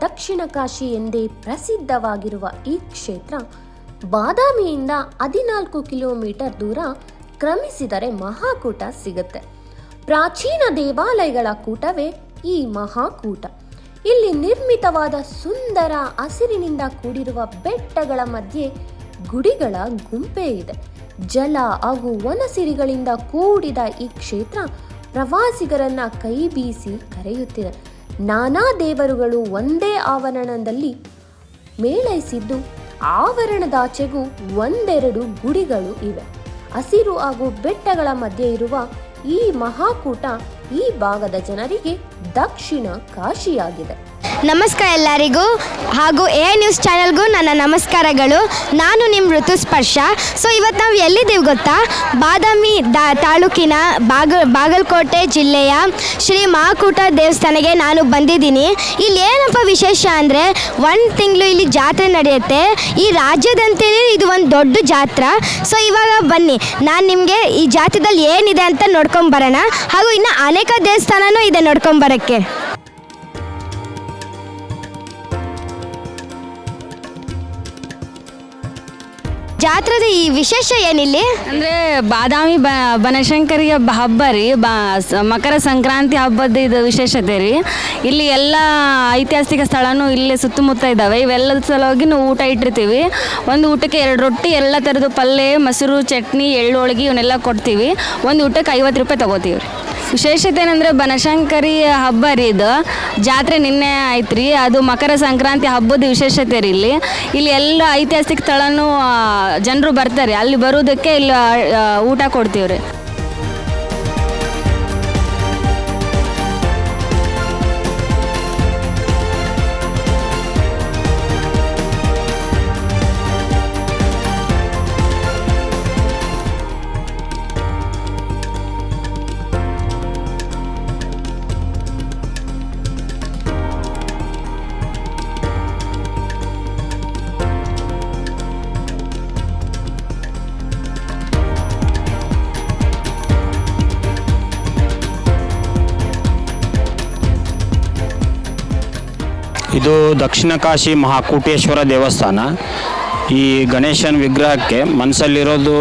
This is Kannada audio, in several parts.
ದಕ್ಷಿಣ ಕಾಶಿ ಎಂದೇ ಪ್ರಸಿದ್ಧವಾಗಿರುವ ಈ ಕ್ಷೇತ್ರ ಬಾದಾಮಿಯಿಂದ 14 ಕಿಲೋಮೀಟರ್ ದೂರ ಕ್ರಮಿಸಿದರೆ ಮಹಾಕೂಟ ಸಿಗುತ್ತೆ. ಪ್ರಾಚೀನ ದೇವಾಲಯಗಳ ಕೂಟವೇ ಈ ಮಹಾಕೂಟ. ಇಲ್ಲಿ ನಿರ್ಮಿತವಾದ ಸುಂದರ ಹಸಿರಿನಿಂದ ಕೂಡಿರುವ ಬೆಟ್ಟಗಳ ಮಧ್ಯೆ ಗುಡಿಗಳ ಗುಂಪೇ ಇದೆ. ಜಲ ಹಾಗೂ ವನಸಿರಿಗಳಿಂದ ಕೂಡಿದ ಈ ಕ್ಷೇತ್ರ ಪ್ರವಾಸಿಗರನ್ನ ಕೈ ಬೀಸಿ ಕರೆಯುತ್ತಿದೆ. ನಾನಾ ದೇವರುಗಳು ಒಂದೇ ಆವರಣದಲ್ಲಿ ಮೇಳೈಸಿದ್ದು, ಆವರಣದಾಚೆಗೂ ಒಂದೆರಡು ಗುಡಿಗಳು ಇವೆ. ಹಸಿರು ಹಾಗೂ ಬೆಟ್ಟಗಳ ಮಧ್ಯೆ ಇರುವ ಈ ಮಹಾಕೂಟ ಈ ಭಾಗದ ಜನರಿಗೆ ದಕ್ಷಿಣ ಕಾಶಿಯಾಗಿದೆ. ನಮಸ್ಕಾರ ಎಲ್ಲರಿಗೂ, ಹಾಗೂ ಎ ನ್ಯೂಸ್ ಚಾನೆಲ್ಗೂ ನನ್ನ ನಮಸ್ಕಾರಗಳು. ನಾನು ನಿಮ್ಮ ಋತುಸ್ಪರ್ಶ. ಸೊ ಇವತ್ತು ನಾವು ಎಲ್ಲಿದ್ದೀವಿ ಗೊತ್ತಾ? ಬಾದಾಮಿ ತಾಲೂಕಿನ ಬಾಗಲಕೋಟೆ ಜಿಲ್ಲೆಯ ಶ್ರೀ ಮಹಾಕೂಟ ದೇವಸ್ಥಾನಕ್ಕೆ ನಾನು ಬಂದಿದ್ದೀನಿ. ಇಲ್ಲಿ ಏನಪ್ಪ ವಿಶೇಷ ಅಂದರೆ, 1 ತಿಂಗಳು ಇಲ್ಲಿ ಜಾತ್ರೆ ನಡೆಯುತ್ತೆ. ಈ ರಾಜ್ಯದಂತೆಯೇ ಇದು ಒಂದು ದೊಡ್ಡ ಜಾತ್ರೆ. ಸೊ ಇವಾಗ ಬನ್ನಿ, ನಾನು ನಿಮಗೆ ಈ ಜಾತ್ರೆದಲ್ಲಿ ಏನಿದೆ ಅಂತ ನೋಡ್ಕೊಂಬರೋಣ. ಹಾಗೂ ಇನ್ನು ಅನೇಕ ದೇವಸ್ಥಾನನೂ ಇದೆ ನೋಡ್ಕೊಂಬರೋಕ್ಕೆ. ಜಾತ್ರೆದ ಈ ವಿಶೇಷ ಏನಿಲ್ಲಿ ಅಂದರೆ ಬಾದಾಮಿ ಬನಶಂಕರಿ ಹಬ್ಬ ರೀ, ಮಕರ ಸಂಕ್ರಾಂತಿ ಹಬ್ಬದ ಇದು ವಿಶೇಷತೆ ರೀ. ಇಲ್ಲಿ ಎಲ್ಲ ಐತಿಹಾಸಿಕ ಸ್ಥಳನೂ ಇಲ್ಲಿ ಸುತ್ತಮುತ್ತ ಇದ್ದಾವೆ. ಇವೆಲ್ಲದ ಸಲುವಾಗಿ ನಾವು ಊಟ ಇಟ್ಟಿರ್ತೀವಿ. ಒಂದು ಊಟಕ್ಕೆ 2 ರೊಟ್ಟಿ, ಎಲ್ಲ ಥರದ್ದು ಪಲ್ಯ, ಮೊಸರು, ಚಟ್ನಿ, ಎಳ್ಳು ಹೋಳಿಗೆ ಇವನ್ನೆಲ್ಲ ಕೊಡ್ತೀವಿ. ಒಂದು ಊಟಕ್ಕೆ 50 ರೂಪಾಯಿ ತೊಗೋತೀವಿ ರೀ. ವಿಶೇಷತೆ ಏನಂದರೆ ಬನಶಂಕರಿ ಹಬ್ಬ ರೀ, ಇದು ಜಾತ್ರೆ ನಿನ್ನೆ ಆಯ್ತು ರೀ. ಅದು ಮಕರ ಸಂಕ್ರಾಂತಿ ಹಬ್ಬದ ವಿಶೇಷತೆ ರೀ. ಇಲ್ಲಿ ಎಲ್ಲ ಐತಿಹಾಸಿಕ ಸ್ಥಳನೂ ಜನರು ಬರ್ತಾರೆ. ಅಲ್ಲಿ ಬರೋದಕ್ಕೆ ಇಲ್ಲಿ ಊಟ ಕೊಡ್ತೀವಿ ರೀ. ಇದು ದಕ್ಷಿಣ ಕಾಶಿ ಮಹಾಕೂಟೇಶ್ವರ ದೇವಸ್ಥಾನ. ಈ ಗಣೇಶನ ವಿಗ್ರಹಕ್ಕೆ ಮನಸ್ಸಲ್ಲಿರೋದು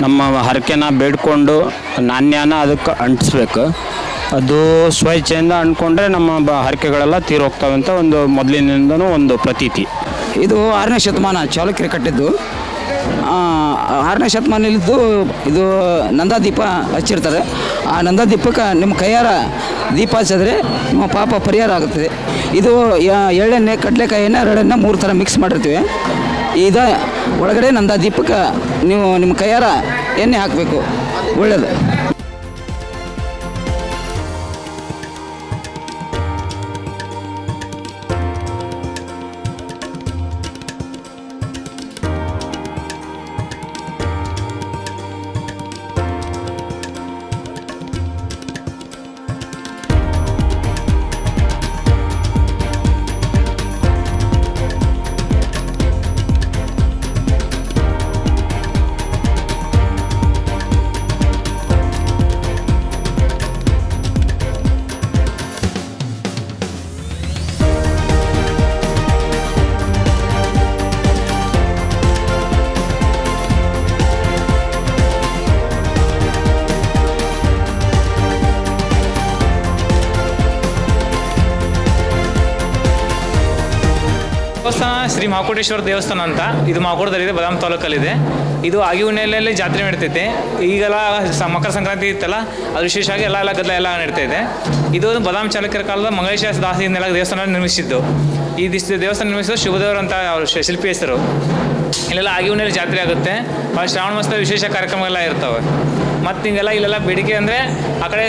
ನಮ್ಮ ಹರಕೆನ ಬೇಡ್ಕೊಂಡು ನಾಣ್ಯನ ಅದಕ್ಕೆ ಅಂಟಿಸ್ಬೇಕು. ಅದು ಸ್ವಇಚ್ಛೆಯಿಂದ ಅಂದ್ಕೊಂಡ್ರೆ ನಮ್ಮ ಹರಕೆಗಳೆಲ್ಲ ತೀರೋಗ್ತವೆ ಅಂತ ಒಂದು ಮೊದಲಿನಿಂದನೂ ಒಂದು ಪ್ರತೀತಿ. ಇದು 6ನೇ ಶತಮಾನ ಚಾಲುಕ್ಯರು ಕಟ್ಟಿದ್ದು. 6ನೇ ಶತಮಾನದಲ್ಲಿದ್ದು ಇದು ನಂದಾದೀಪ ಹಚ್ಚಿರ್ತಾರೆ. ಆ ನಂದಾದೀಪಕ್ಕೆ ನಿಮ್ಮ ಕೈಯಾರ ದೀಪ ಹಚ್ಚಿದ್ರೆ ನಿಮ್ಮ ಪಾಪ ಪರಿಹಾರ ಆಗುತ್ತದೆ. ಇದು ಎಳ್ಳೆಣ್ಣೆ, ಕಡಲೆಕಾಯಿನ 2 3 ಥರ ಮಿಕ್ಸ್ ಮಾಡಿರ್ತೀವಿ. ಇದು ಒಳಗಡೆ ನಂದಾದೀಪಕ್ಕೆ ನೀವು ನಿಮ್ಮ ಕೈಯಾರ ಎಣ್ಣೆ ಹಾಕಬೇಕು, ಒಳ್ಳೆಯದು. ದೇವಸ್ಥಾನ ಶ್ರೀ ಮಹಾಕೂಟೇಶ್ವರ ದೇವಸ್ಥಾನ ಅಂತ. ಇದು ಮಹಾಕೂಟದಲ್ಲಿದೆ, ಬಾದಾಮಿ ತಾಲೂಕಲ್ಲಿದೆ. ಇದು ಆಗಿಹುಣ್ಣೆಲೆಯಲ್ಲಿ ಜಾತ್ರೆ ನಡೀತೈತೆ. ಈಗೆಲ್ಲ ಮಕರ ಸಂಕ್ರಾಂತಿ ಇತ್ತಲ್ಲ, ಅದು ವಿಶೇಷವಾಗಿ ಎಲ್ಲ ಗದ್ದಲ ಎಲ್ಲ ನಡೀತೈತೆ. ಇದು ಬಾದಾಮಿ ಚಾಲುಕ್ಯರ ಕಾಲದ ಮಂಗಳೇಶ ದಾಸಿಯಿಂದೆಲ್ಲ ದೇವಸ್ಥಾನ ನಿರ್ಮಿಸಿದ್ದು. ಈ ದೇವಸ್ಥಾನ ನಿರ್ಮಿಸಿದ್ದು ಶುಭದೇವರು ಅಂತ ಅವ್ರ ಶಿಲ್ಪಿ ಹೆಸರು. ಇಲ್ಲೆಲ್ಲ ಆಗಿಹುಣ್ಣೆಲೆ ಜಾತ್ರೆ ಆಗುತ್ತೆ. ಶ್ರಾವಣ ಮಾಸದ ವಿಶೇಷ ಕಾರ್ಯಕ್ರಮಗಳೆಲ್ಲ ಇರ್ತವೆ. ಮತ್ತು ಹಿಂಗೆಲ್ಲ ಇಲ್ಲೆಲ್ಲ ಬೇಡಿಕೆ ಅಂದರೆ ಆ ಕಡೆ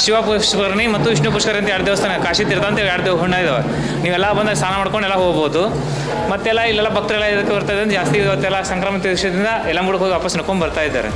ಶಿವ ಪುಷ್ಕರಣಿ ಮತ್ತು ವಿಷ್ಣು ಪುಷ್ಕರಣಿ ಅಂತ 2 ದೇವಸ್ಥಾನ, ಕಾಶಿ ತೀರ್ಥ ಅಂತ 2 ಹೊಣ್ಣ ಇದ್ದಾವೆ. ನೀವೆಲ್ಲ ಬಂದಾಗ ಸ್ನಾನ ಮಾಡ್ಕೊಂಡು ಎಲ್ಲ ಹೋಗ್ಬೋದು. ಮತ್ತೆಲ್ಲ ಇಲ್ಲೆಲ್ಲ ಭಕ್ತರೆಲ್ಲ ಇದಕ್ಕೆ ಬರ್ತಾ ಇದ್ದಾರೆ ಜಾಸ್ತಿ. ಇವತ್ತೆಲ್ಲ ಸಂಕ್ರಾಂತಿ ವಿಷಯದಿಂದ ಎಲ್ಲ ಮುಡುಕ್ ಹೋಗಿ ವಾಪಸ್ ನಡ್ಕೊಂಡು ಬರ್ತಾ ಇದ್ದಾರೆ.